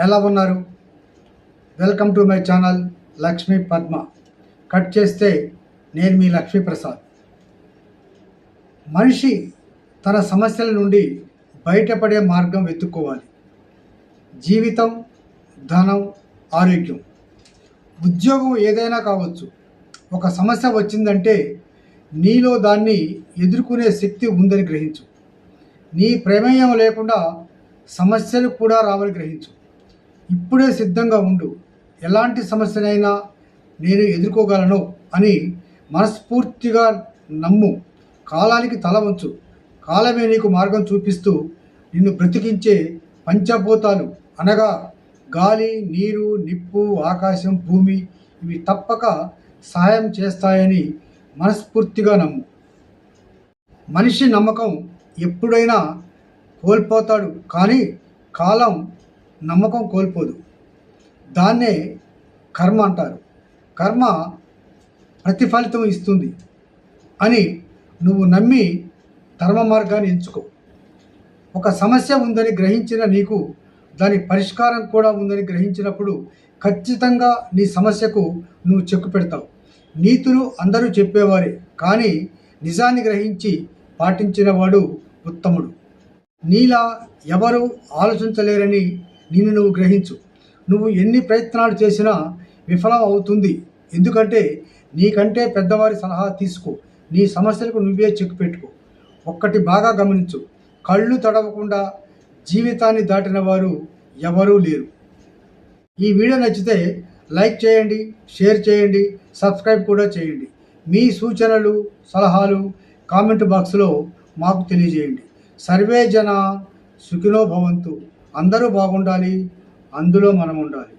ఎలా ఉన్నారు? Welcome to my channel Lakshmi Padma. Cut చేస్తే నేను మీ లక్ష్మీ ప్రసాద్. మనిషి తన సమస్యల నుండి బయటపడే మార్గం వెతుక్కోవాలి. జీవితం, ధనం, ఆరోగ్యం, ఉద్యోగం ఏదైనా కావచ్చు. ఒక సమస్య వచ్చిందంటే నీలో దాన్ని ఎదుర్కొనే శక్తి ఉందని గ్రహించు. నీ ప్రమేయం లేకుండా సమస్యలు కూడా రావని గ్రహించు. ఇప్పుడే సిద్ధంగా ఉండు. ఎలాంటి సమస్యనైనా నేను ఎదుర్కోగలను అని మనస్ఫూర్తిగా నమ్ము. కాలానికి తల వంచు. కాలమే నీకు మార్గం చూపిస్తూ నిన్ను బ్రతికించే పంచభూతాలు అనగా గాలి, నీరు, నిప్పు, ఆకాశం, భూమి ఇవి తప్పక సహాయం చేస్తాయని మనస్ఫూర్తిగా నమ్ము. మనిషి నమ్మకం ఎప్పుడైనా కోల్పోతాడు, కానీ కాలం నమ్మకం కోల్పోదు. దాన్నే కర్మ అంటారు. కర్మ ప్రతిఫలితం ఇస్తుంది అని నువ్వు నమ్మి ధర్మ మార్గాన్ని ఎంచుకో. ఒక సమస్య ఉందని గ్రహించిన నీకు దాని పరిష్కారం కూడా ఉందని గ్రహించినప్పుడు ఖచ్చితంగా నీ సమస్యకు నువ్వు చెక్కు పెడతావు. నీతులు అందరూ చెప్పేవారే, కానీ నిజాన్ని గ్రహించి పాటించిన వాడు ఉత్తముడు. నీలా ఎవరు ఆలోచించలేరని నిన్ను నువ్వు గ్రహించు. నువ్వు ఎన్ని ప్రయత్నాలు చేసినా విఫలం అవుతుంది. ఎందుకంటే నీకంటే పెద్దవారి సలహా తీసుకో. నీ సమస్యలకు నువ్వే చెక్ పెట్టుకో. ఒక్కటి బాగా గమనించు, కళ్ళు తడవకుండా జీవితాన్ని దాటిన వారు ఎవరూ లేరు. ఈ వీడియో నచ్చితే లైక్ చేయండి, షేర్ చేయండి, సబ్స్క్రైబ్ కూడా చేయండి. మీ సూచనలు, సలహాలు కామెంట్ బాక్స్లో మాకు తెలియజేయండి. సర్వే జన సుఖినో భవంతు. అందరూ బాగుండాలి, అందులో మనం ఉండాలి.